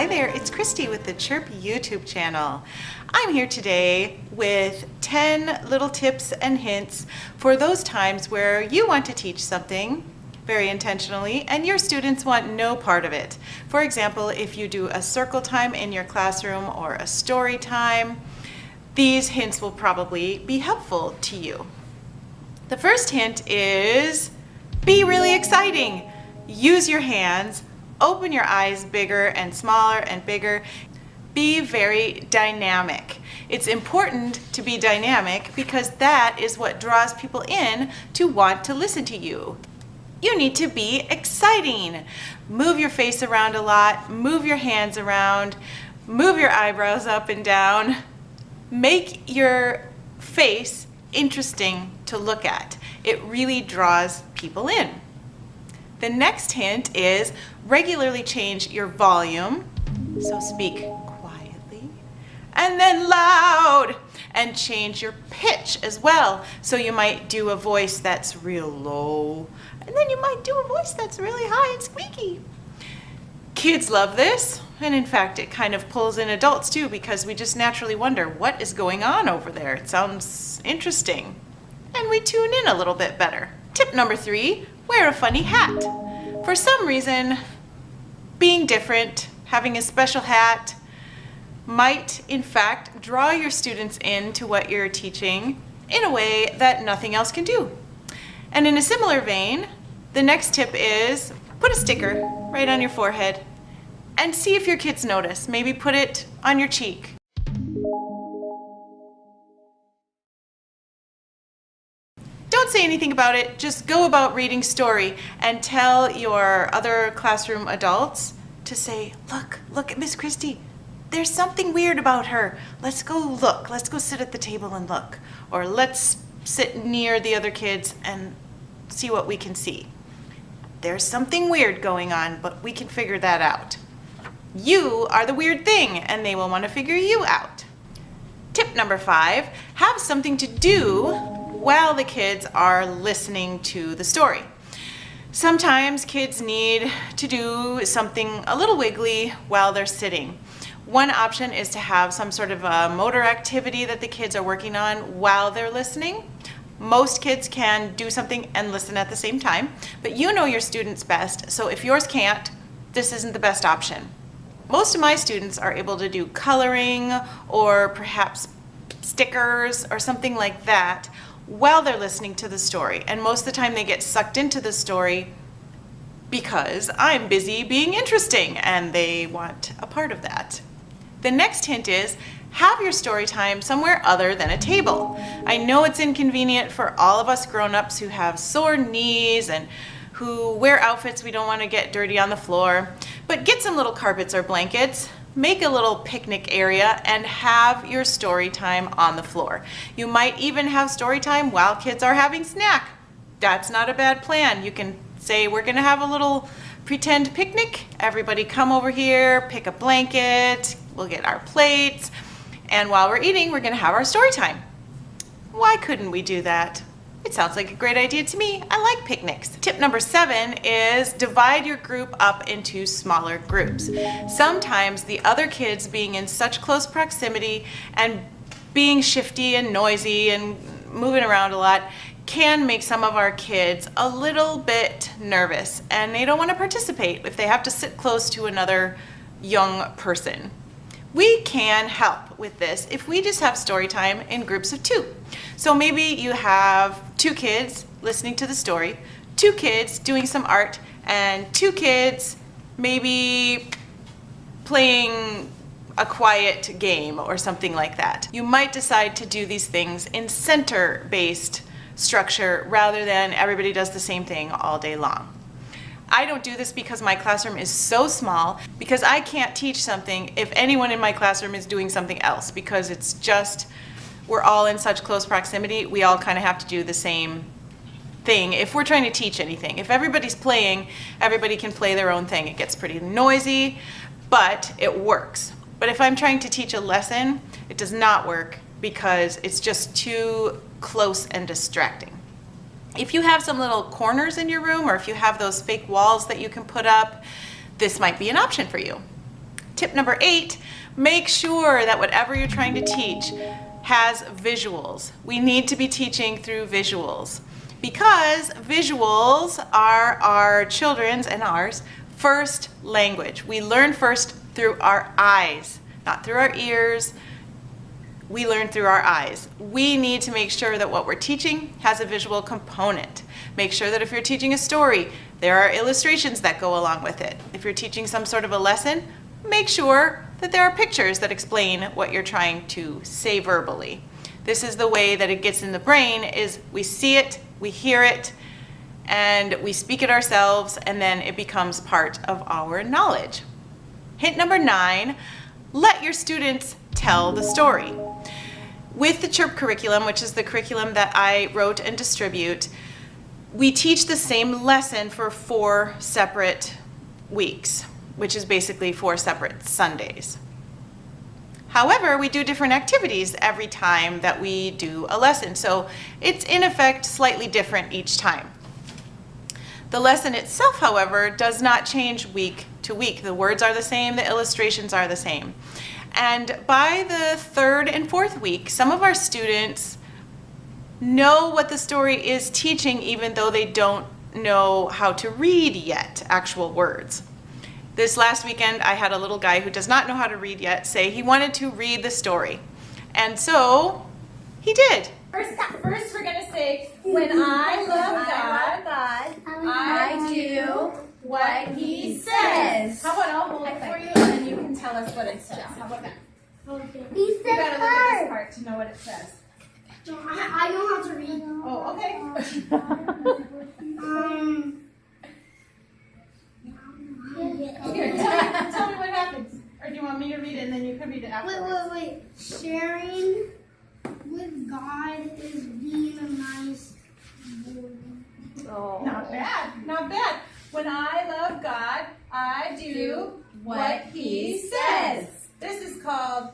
there, it's Christy with the Chirp YouTube channel. I'm here today with 10 little tips and hints for those times where you want to teach something very intentionally and your students want no part of it. For example, if you do a circle time in your classroom or a story time, these hints will probably be helpful to you. The first hint is be really exciting. Use your hands. Open your eyes bigger and smaller and bigger. Be very dynamic. It's important to be dynamic because that is what draws people in to want to listen to you. You need to be exciting. Move your face around a lot, move your hands around, move your eyebrows up and down. Make your face interesting to look at. It really draws people in. The next hint is regularly change your volume, so speak quietly, and then loud, and change your pitch as well. So you might do a voice that's real low, and then you might do a voice that's really high and squeaky. Kids love this, and in fact it kind of pulls in adults too because we just naturally wonder what is going on over there. It sounds interesting, and we tune in a little bit better. Tip number 3, wear a funny hat. For some reason, being different, having a special hat, might in fact draw your students into what you're teaching in a way that nothing else can do. And in a similar vein, the next tip is put a sticker right on your forehead and see if your kids notice. Maybe put it on your cheek. Don't say anything about it, just go about reading story and tell your other classroom adults to say, look at Miss Christy. There's something weird about her. Let's go look. Let's go sit at the table and look. Or let's sit near the other kids and see what we can see. There's something weird going on, but we can figure that out. You are the weird thing, and they will want to figure you out. Tip number 5, have something to do while the kids are listening to the story. Sometimes kids need to do something a little wiggly while they're sitting. One option is to have some sort of a motor activity that the kids are working on while they're listening. Most kids can do something and listen at the same time, but you know your students best, so if yours can't, this isn't the best option. Most of my students are able to do coloring or perhaps stickers or something like that while they're listening to the story, and most of the time they get sucked into the story because I'm busy being interesting and they want a part of that. The next hint is have your story time somewhere other than a table. I know it's inconvenient for all of us grown-ups who have sore knees and who wear outfits we don't want to get dirty on the floor, but get some little carpets or blankets, make a little picnic area, and have your story time on the floor. You might even have story time while kids are having snack. That's not a bad plan. You can say, we're gonna have a little pretend picnic. Everybody come over here, pick a blanket, we'll get our plates, and while we're eating, we're gonna have our story time. Why couldn't we do that? It sounds like a great idea to me. I like picnics. Tip number 7 is divide your group up into smaller groups. Sometimes the other kids being in such close proximity and being shifty and noisy and moving around a lot can make some of our kids a little bit nervous and they don't want to participate if they have to sit close to another young person. We can help with this if we just have story time in groups of 2. So maybe you have 2 kids listening to the story, 2 kids doing some art, and 2 kids maybe playing a quiet game or something like that. You might decide to do these things in center-based structure rather than everybody does the same thing all day long. I don't do this because my classroom is so small, because I can't teach something if anyone in my classroom is doing something else, because it's just, we're all in such close proximity, we all kind of have to do the same thing if we're trying to teach anything. If everybody's playing, everybody can play their own thing. It gets pretty noisy, but it works. But if I'm trying to teach a lesson, it does not work because it's just too close and distracting. If you have some little corners in your room, or if you have those fake walls that you can put up, this might be an option for you. Tip number 8, make sure that whatever you're trying to teach has visuals. We need to be teaching through visuals because visuals are our children's and ours first language. We learn first through our eyes, not through our ears. We learn through our eyes. We need to make sure that what we're teaching has a visual component. Make sure that if you're teaching a story, there are illustrations that go along with it. If you're teaching some sort of a lesson, make sure that there are pictures that explain what you're trying to say verbally. This is the way that it gets in the brain, is we see it, we hear it, and we speak it ourselves, and then it becomes part of our knowledge. Hint number 9, let your students tell the story. With the Chirp curriculum, which is the curriculum that I wrote and distribute, we teach the same lesson for 4 separate weeks, which is basically 4 separate Sundays. However, we do different activities every time that we do a lesson, so it's in effect slightly different each time. The lesson itself, however, does not change week to week. The words are the same, the illustrations are the same. And by the 3rd and 4th week, some of our students know what the story is teaching even though they don't know how to read yet, actual words. This last weekend, I had a little guy who does not know how to read yet say he wanted to read the story. And so he did. First we're going to say, when I love God, I do what He says. How about I'll hold it for you and then you can tell us what it says. How about that? Okay. You gotta look at this part to know what it says. No, I know how to read. Oh, okay. Here, tell me what happens. Or do you want me to read it and then you can read it afterwards? Wait. Sharing with God is being a nice boy. Oh. Not bad. When I love God, I do what He says. This is called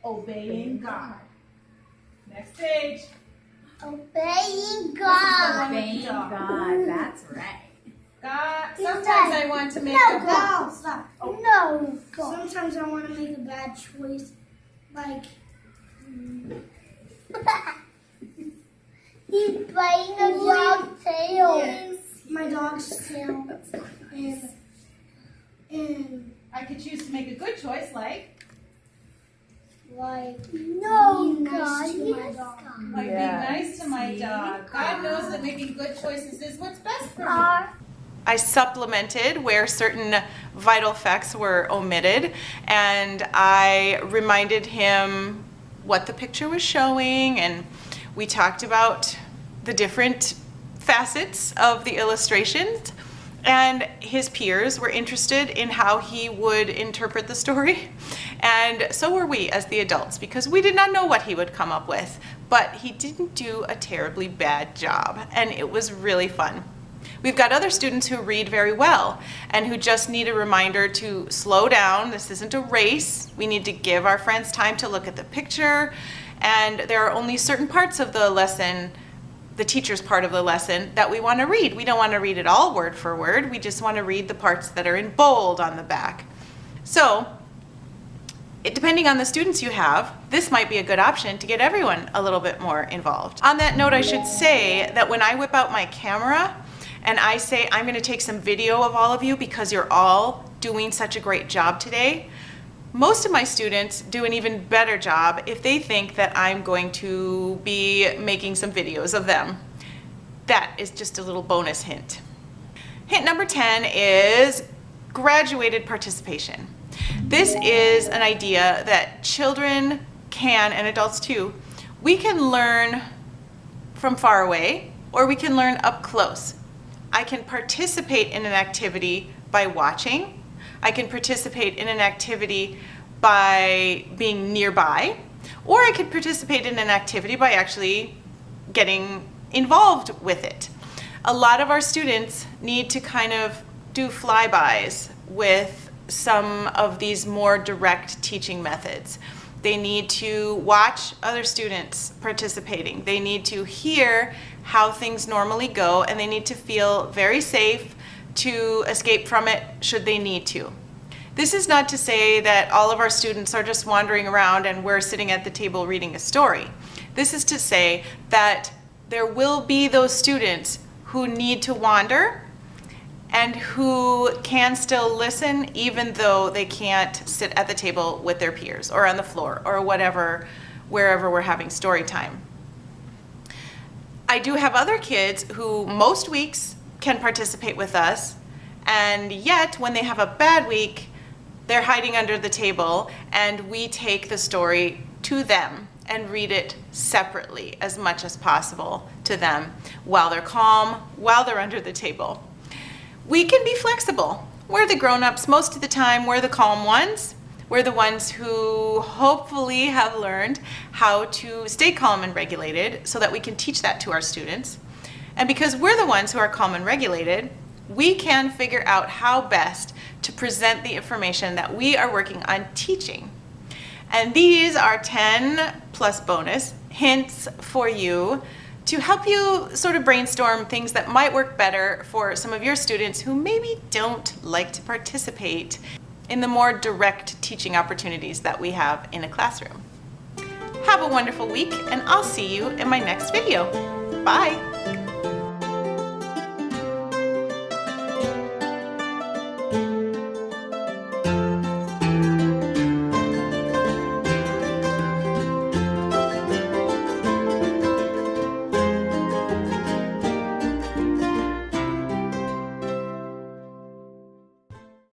obeying God. Next page. Obeying God. Obeying God. That's right. God. Sometimes I want to make Stop. No. Sometimes I want to make a bad choice, like. He's biting a dog's tail. Yes. My dog's tail. And I could choose to make a good choice, like no, being nice to my dog. Like being nice to my dog. God knows that making good choices is what's best for me. I supplemented where certain vital facts were omitted, and I reminded him what the picture was showing, and we talked about the different facets of the illustrations, and his peers were interested in how he would interpret the story, and so were we as the adults, because we did not know what he would come up with, but he didn't do a terribly bad job, and it was really fun. We've got other students who read very well and who just need a reminder to slow down. This isn't a race. We need to give our friends time to look at the picture, and there are only certain parts of the lesson, the teacher's part of the lesson, that we want to read. We don't want to read it all word for word. We just want to read the parts that are in bold on the back. So, depending on the students you have, this might be a good option to get everyone a little bit more involved. On that note, I should say that when I whip out my camera and I say I'm going to take some video of all of you because you're all doing such a great job today, most of my students do an even better job if they think that I'm going to be making some videos of them. That is just a little bonus hint. Hint number 10 is graduated participation. This is an idea that children can, and adults too, we can learn from far away or we can learn up close. I can participate in an activity by watching. I can participate in an activity by being nearby, or I could participate in an activity by actually getting involved with it. A lot of our students need to kind of do flybys with some of these more direct teaching methods. They need to watch other students participating. They need to hear how things normally go, and they need to feel very safe to escape from it should they need to. This is not to say that all of our students are just wandering around and we're sitting at the table reading a story. This is to say that there will be those students who need to wander and who can still listen even though they can't sit at the table with their peers or on the floor or whatever, wherever we're having story time. I do have other kids who most weeks can participate with us, and yet when they have a bad week, they're hiding under the table and we take the story to them and read it separately as much as possible to them while they're calm, while they're under the table. We can be flexible. We're the grown-ups most of the time. We're the calm ones. We're the ones who hopefully have learned how to stay calm and regulated so that we can teach that to our students. And because we're the ones who are calm and regulated, we can figure out how best to present the information that we are working on teaching. And these are 10 plus bonus hints for you to help you sort of brainstorm things that might work better for some of your students who maybe don't like to participate in the more direct teaching opportunities that we have in a classroom. Have a wonderful week, and I'll see you in my next video. Bye.